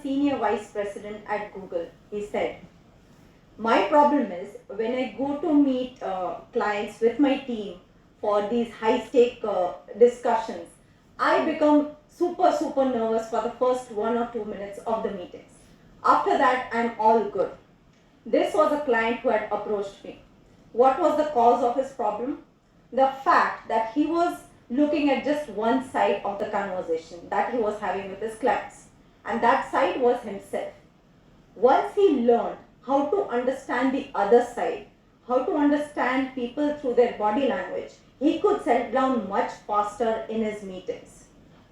senior vice president at Google. He said, my problem is when I go to meet clients with my team for these high-stake discussions, I become super nervous for the first 1 or 2 minutes of the meetings. After that, I'm all good. This was a client who had approached me. What was the cause of his problem? The fact that he was looking at just one side of the conversation that he was having with his clients, and that side was himself. Once he learned how to understand the other side, how to understand people through their body language, he could settle down much faster in his meetings.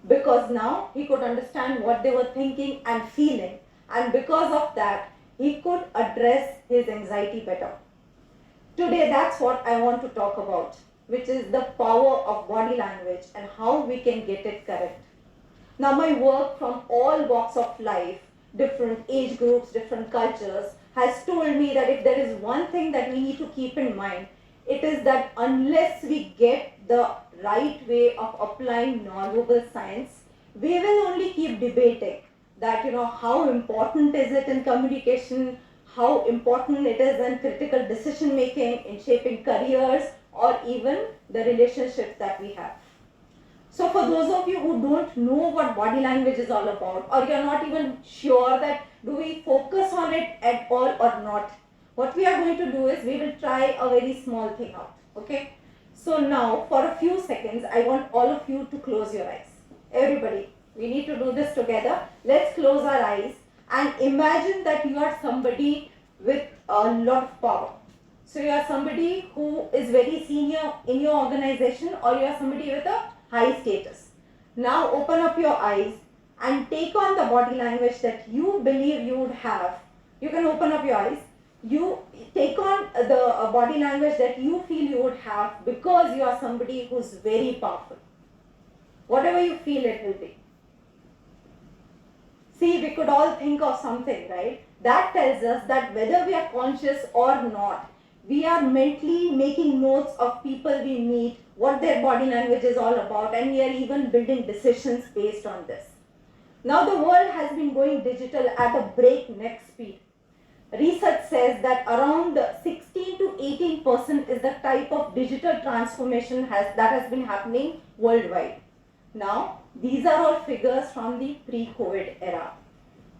Because now he could understand what they were thinking and feeling, and because of that, he could address his anxiety better. Today, that's what I want to talk about, which is the power of body language and how we can get it correct. Now, my work from all walks of life, different age groups, different cultures, has told me that if there is one thing that we need to keep in mind, it is that unless we get the right way of applying nonverbal science, we will only keep debating that, how important is it in communication, how important it is in critical decision making, in shaping careers, or even the relationships that we have. So for those of you who don't know what body language is all about, or you're not even sure that do we focus on it at all or not, what we are going to do is we will try a very small thing out, okay? So now for a few seconds, I want all of you to close your eyes. Everybody, we need to do this together. Let's close our eyes and imagine that you are somebody with a lot of power. So you are somebody who is very senior in your organization, or you are somebody with a high status. Now open up your eyes and take on the body language that you believe you would have. You can open up your eyes. You take on the body language that you feel you would have because you are somebody who's very powerful. Whatever you feel it will be. See, we could all think of something, right? That tells us that whether we are conscious or not, we are mentally making notes of people we meet, what their body language is all about, and we are even building decisions based on this. Now the world has been going digital at a breakneck speed. Research says that around 16 to 18% is the type of digital transformation that has been happening worldwide. Now, these are all figures from the pre-COVID era.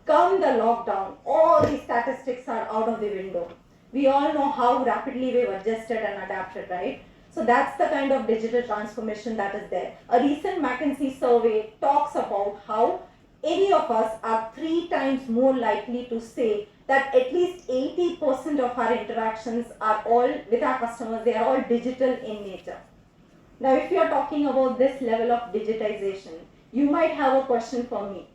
Come the lockdown, all these statistics are out of the window. We all know how rapidly we've adjusted and adapted, right? So that's the kind of digital transformation that is there. A recent McKinsey survey talks about how any of us are 3 times more likely to say that at least 80% of our interactions are all with our customers, they are all digital in nature. Now, if you are talking about this level of digitization, you might have a question for me.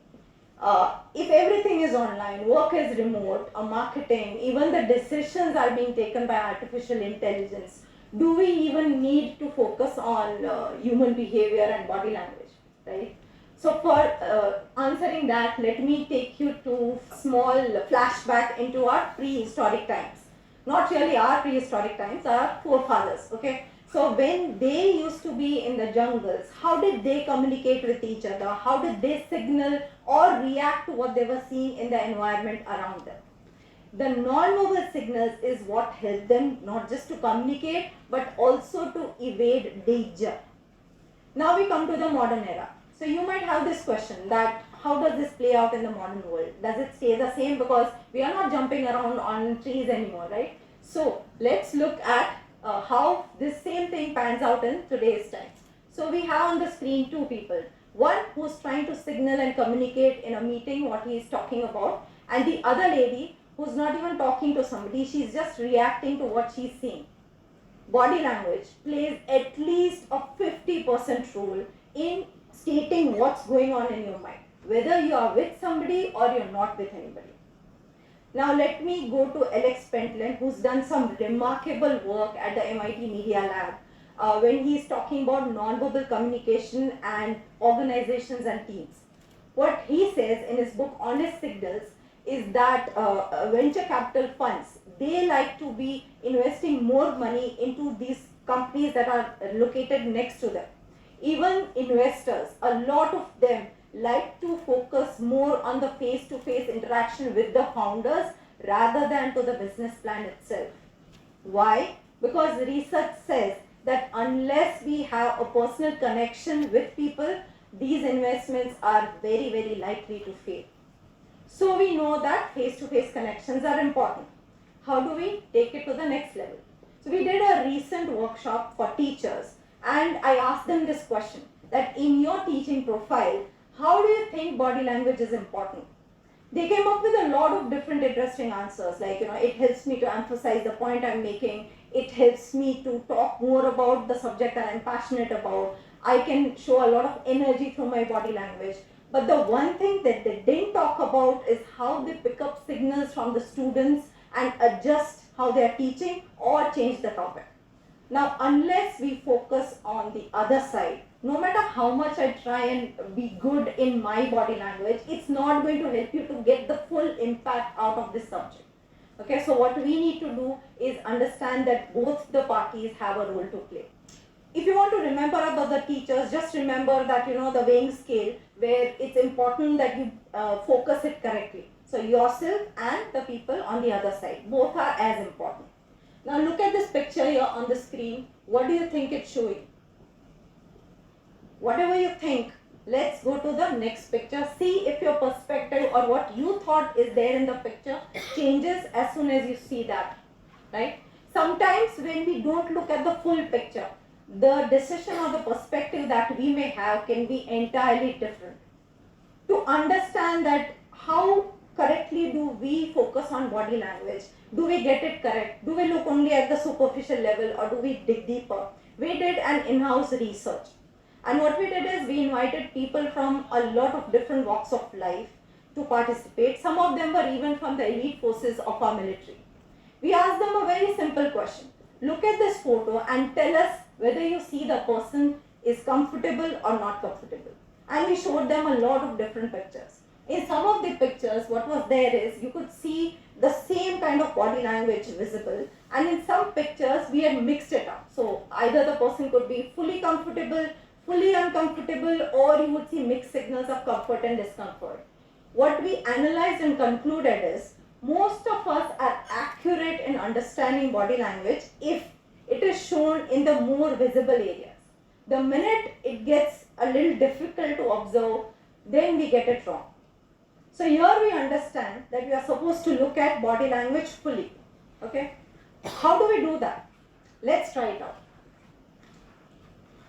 If everything is online, work is remote, marketing, even the decisions are being taken by artificial intelligence, do we even need to focus on human behavior and body language, right? So for answering that, let me take you to a small flashback into our prehistoric times. Not really our prehistoric times, our forefathers, okay? So when they used to be in the jungles, how did they communicate with each other? How did they signal or react to what they were seeing in the environment around them? The non-verbal signals is what helped them not just to communicate, but also to evade danger. Now we come to the modern era. So you might have this question that how does this play out in the modern world? Does it stay the same? Because we are not jumping around on trees anymore, right? So let's look at how this same thing pans out in today's time. So we have on the screen 2 people. One who's trying to signal and communicate in a meeting what he is talking about, and the other lady who's not even talking to somebody, she's just reacting to what she's seeing. Body language plays at least a 50% role in stating what's going on in your mind, whether you are with somebody or you're not with anybody. Now let me go to Alex Pentland, who's done some remarkable work at the MIT Media Lab when he's talking about nonverbal communication and organizations and teams. What he says in his book Honest Signals is that venture capital funds, they like to be investing more money into these companies that are located next to them. Even investors, a lot of them, like to focus more on the face-to-face interaction with the founders rather than to the business plan itself. Why? Because research says that unless we have a personal connection with people, these investments are very, very likely to fail. So we know that face-to-face connections are important. How do we take it to the next level? So we did a recent workshop for teachers, and I asked them this question, that in your teaching profile, how do you think body language is important? They came up with a lot of different interesting answers, like, it helps me to emphasize the point I'm making, it helps me to talk more about the subject that I'm passionate about, I can show a lot of energy through my body language. But the one thing that they didn't talk about is how they pick up signals from the students and adjust how they are teaching or change the topic. Now, unless we focus on the other side, no matter how much I try and be good in my body language, it's not going to help you to get the full impact out of this subject. Okay, so what we need to do is understand that both the parties have a role to play. If you want to remember about the teachers, just remember that, the weighing scale, where it's important that you focus it correctly. So yourself and the people on the other side, both are as important. Now look at this picture here on the screen. What do you think it's showing? Whatever you think, let's go to the next picture. See if your perspective or what you thought is there in the picture changes as soon as you see that, right? Sometimes when we don't look at the full picture, the decision or the perspective that we may have can be entirely different. To understand that, how correctly do we focus on body language? Do we get it correct? Do we look only at the superficial level, or do we dig deeper? We did an in-house research. And what we did is we invited people from a lot of different walks of life to participate. Some of them were even from the elite forces of our military. We asked them a very simple question. Look at this photo and tell us whether you see the person is comfortable or not comfortable. And we showed them a lot of different pictures. In some of the pictures, what was there is you could see the same kind of body language visible, and in some pictures we had mixed it up. So either the person could be fully comfortable, fully uncomfortable, or you would see mixed signals of comfort and discomfort. What we analyzed and concluded is most of us are accurate in understanding body language if it is shown in the more visible areas. The minute it gets a little difficult to observe, then we get it wrong. So here we understand that we are supposed to look at body language fully. Okay? How do we do that? Let's try it out.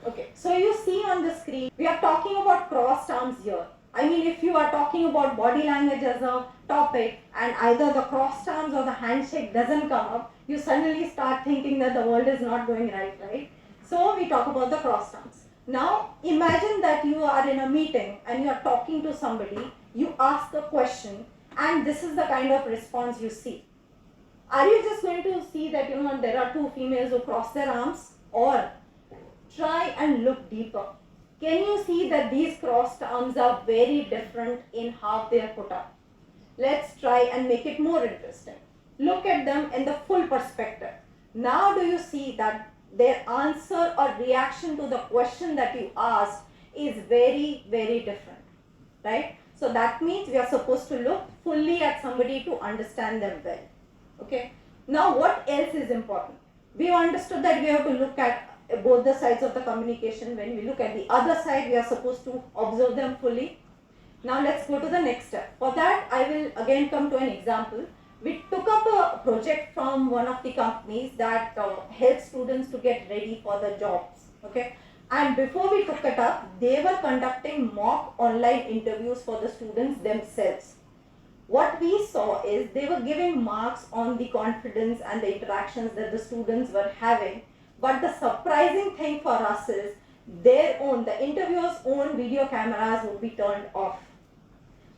Okay, so you see on the screen, we are talking about crossed arms here. I mean, if you are talking about body language as a topic and either the crossed arms or the handshake doesn't come up, you suddenly start thinking that the world is not going right? So we talk about the crossed arms. Now imagine that you are in a meeting and you are talking to somebody, you ask a question, and this is the kind of response you see. Are you just going to see that there are two females who cross their arms, or try and look deeper? Can you see that these crossed arms are very different in how they are put up? Let's try and make it more interesting. Look at them in the full perspective. Now do you see that their answer or reaction to the question that you asked is very, very different, right? So that means we are supposed to look fully at somebody to understand them well. Okay. Now what else is important? We understood that we have to look at both the sides of the communication. When we look at the other side, we are supposed to observe them fully. Now let's go to the next step. For that, I will again come to an example. We took up a project from one of the companies that helps students to get ready for the jobs. Okay. And before we took it up, they were conducting mock online interviews for the students themselves. What we saw is they were giving marks on the confidence and the interactions that the students were having. But the surprising thing for us is the interviewers' own video cameras would be turned off.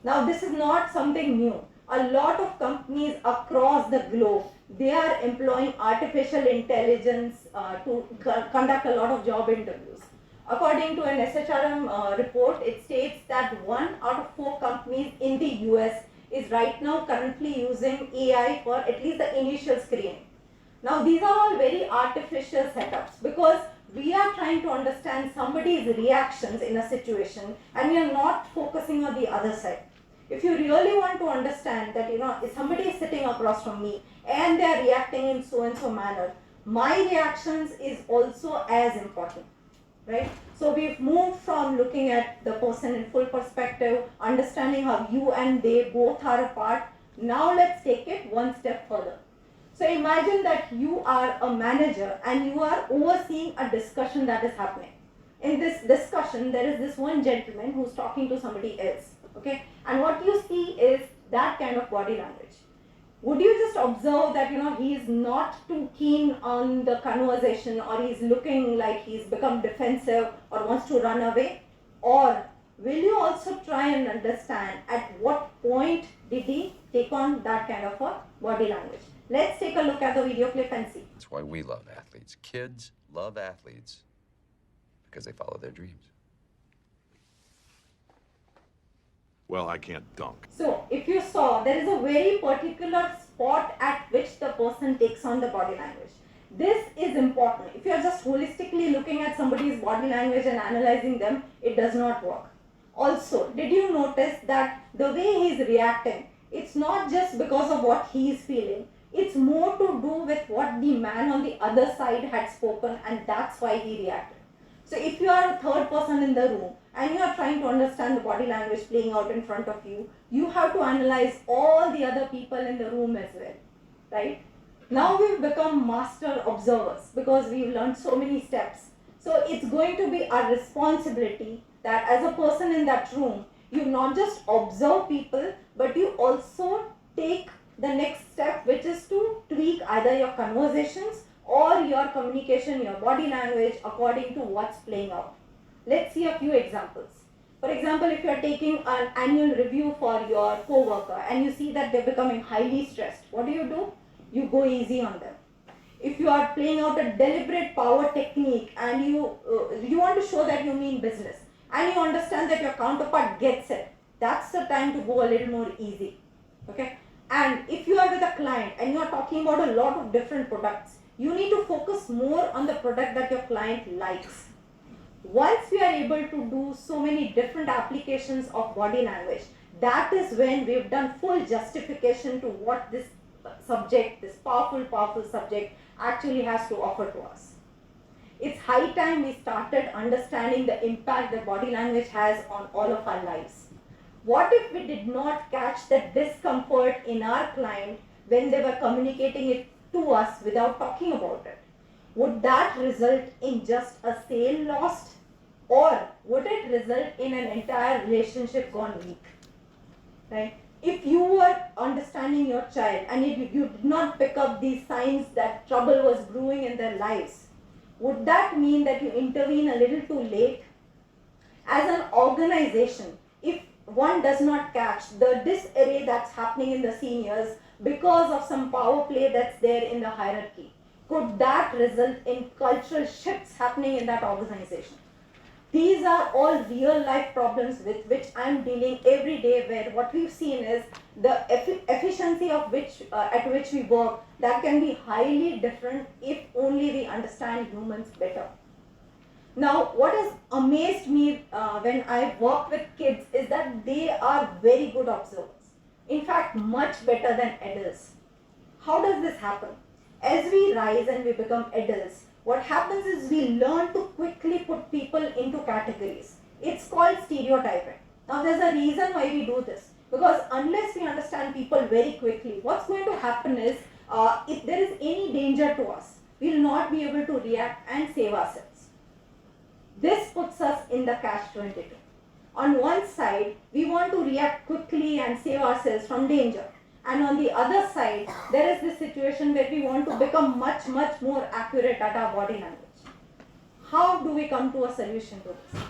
Now this is not something new. A lot of companies across the globe, they are employing artificial intelligence to conduct a lot of job interviews. According to an SHRM report, it states that 1 out of 4 companies in the US is right now currently using AI for at least the initial screening. Now these are all very artificial setups, because We are trying to understand somebody's reactions in a situation, and we are not focusing on the other side. If you really want to understand that, if somebody is sitting across from me and they are reacting in so and so manner, my reactions is also as important, right? So we've moved from looking at the person in full perspective, understanding how you and they both are a part. Now let's take it one step further. So imagine that you are a manager and you are overseeing a discussion that is happening. In this discussion, there is this one gentleman who's talking to somebody else, okay? And what you see is that kind of body language. Would you just observe that, he's not too keen on the conversation, or he's looking like he's become defensive or wants to run away? Or will you also try and understand at what point did he take on that kind of a body language? Let's take a look at the video clip and see. That's why we love athletes. Kids love athletes because they follow their dreams. Well, I can't dunk. So, if you saw, there is a very particular spot at which the person takes on the body language. This is important. If you are just holistically looking at somebody's body language and analyzing them, it does not work. Also, did you notice that the way he's reacting, it's not just because of what he is feeling, it's more to do with what the man on the other side had spoken, and that's why he reacted. So if you are a third person in the room and you are trying to understand the body language playing out in front of you, you have to analyze all the other people in the room as well, right? Now we've become master observers because we've learned so many steps. So it's going to be our responsibility that as a person in that room, you not just observe people, but you also take the next step, which is to tweak either your conversations or your communication, your body language according to what's playing out. Let's see a few examples. For example, if you are taking an annual review for your co-worker and you see that they're becoming highly stressed, what do? You go easy on them. If you are playing out a deliberate power technique and you want to show that you mean business and you understand that your counterpart gets it, that's the time to go a little more easy, okay? And if you are with a client and you are talking about a lot of different products, you need to focus more on the product that your client likes. Once we are able to do so many different applications of body language, that is when we've done full justification to what this subject, this powerful subject actually has to offer to us. It's high time we started understanding the impact that body language has on all of our lives. What if we did not catch the discomfort in our client when they were communicating it to us without talking about it? Would that result in just a sale lost, or would it result in an entire relationship gone weak? Right? If you were understanding your child and you did not pick up these signs that trouble was brewing in their lives, would that mean that you intervene a little too late? As an organization, if one does not catch the disarray that's happening in the seniors because of some power play that's there in the hierarchy, could that result in cultural shifts happening in that organization? These are all real life problems with which I'm dealing every day, where what we've seen is the efficiency of at which we work that can be highly different if only we understand humans better. Now, what has amazed me when I work with kids is that they are very good observers. In fact, much better than adults. How does this happen? As we rise and we become adults, what happens is we learn to quickly put people into categories. It's called stereotyping. Now, there's a reason why we do this. Because unless we understand people very quickly, what's going to happen is, if there is any danger to us, we'll not be able to react and save ourselves. This puts us in the catch-22. On one side, we want to react quickly and save ourselves from danger. And on the other side, there is this situation where we want to become much more accurate at our body language. How do we come to a solution to this?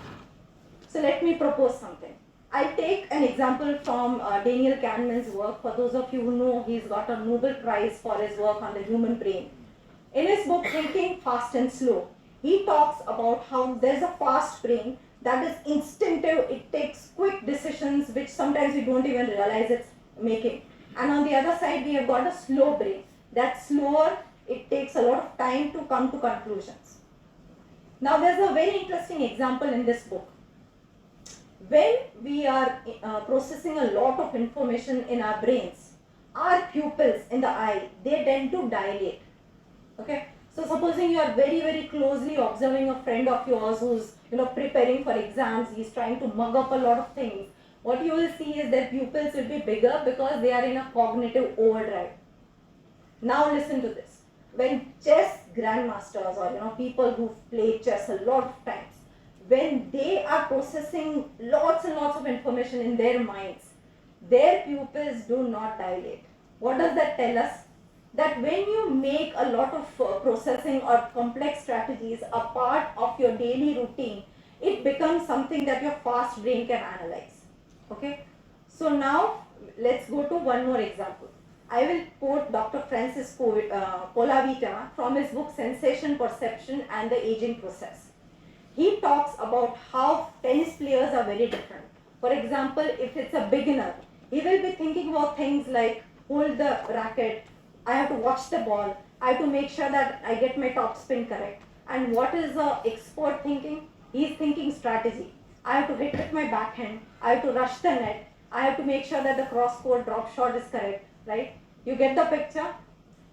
So let me propose something. I'll take an example from Daniel Kahneman's work. For those of you who know, he's got a Nobel Prize for his work on the human brain. In his book, Thinking Fast and Slow, he talks about how there's a fast brain that is instinctive. It takes quick decisions which sometimes we don't even realize it's making. And on the other side, we have got a slow brain. That's slower. It takes a lot of time to come to conclusions. Now there's a very interesting example in this book. When we are processing a lot of information in our brains, our pupils in the eye, they tend to dilate. Okay, so supposing you are very closely observing a friend of yours who's preparing for exams, he's trying to mug up a lot of things. What you will see is that pupils will be bigger because they are in a cognitive overdrive. Now listen to this. When chess grandmasters or people who play chess a lot of times, when they are processing lots and lots of information in their minds, their pupils do not dilate. What does that tell us? That when you make a lot of processing or complex strategies a part of your daily routine, it becomes something that your fast brain can analyze. Okay? So now let's go to one more example. I will quote Dr. Francis Colavita from his book Sensation, Perception and the Aging Process. He talks about how tennis players are very different. For example, if it's a beginner, he will be thinking about things like hold the racket, I have to watch the ball, I have to make sure that I get my topspin correct. And what is the expert thinking? He's thinking strategy. I have to hit with my backhand, I have to rush the net, I have to make sure that the cross-court drop shot is correct, right? You get the picture?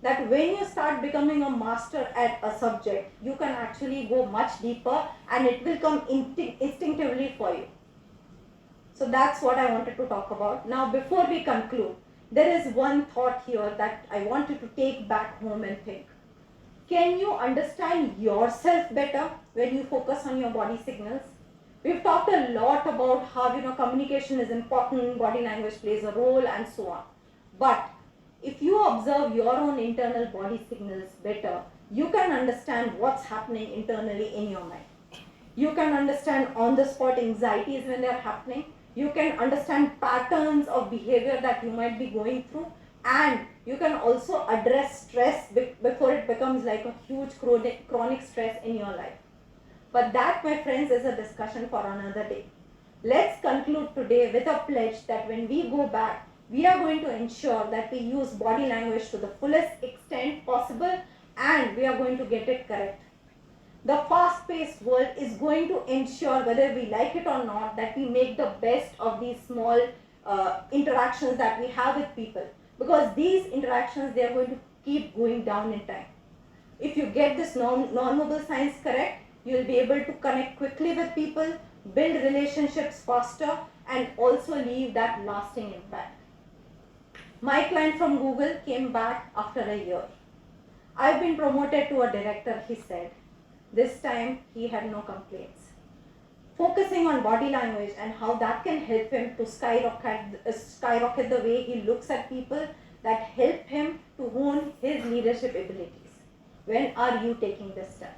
That when you start becoming a master at a subject, you can actually go much deeper and it will come instinctively for you. So that's what I wanted to talk about. Now before we conclude, there is one thought here that I want you to take back home and think. Can you understand yourself better when you focus on your body signals? We've talked a lot about how communication is important, body language plays a role and so on. But if you observe your own internal body signals better, you can understand what's happening internally in your mind. You can understand on-the-spot anxieties when they're happening. You can understand patterns of behavior that you might be going through. And you can also address stress before it becomes like a huge chronic stress in your life. But that, my friends, is a discussion for another day. Let's conclude today with a pledge that when we go back, we are going to ensure that we use body language to the fullest extent possible and we are going to get it correct. The fast-paced world is going to ensure, whether we like it or not, that we make the best of these small interactions that we have with people. Because these interactions, they are going to keep going down in time. If you get this non-verbal signs correct, you will be able to connect quickly with people, build relationships faster, and also leave that lasting impact. My client from Google came back after a year. I've been promoted to a director, he said. This time, he had no complaints. Focusing on body language and how that can help him to skyrocket the way he looks at people, that help him to hone his leadership abilities. When are you taking this step?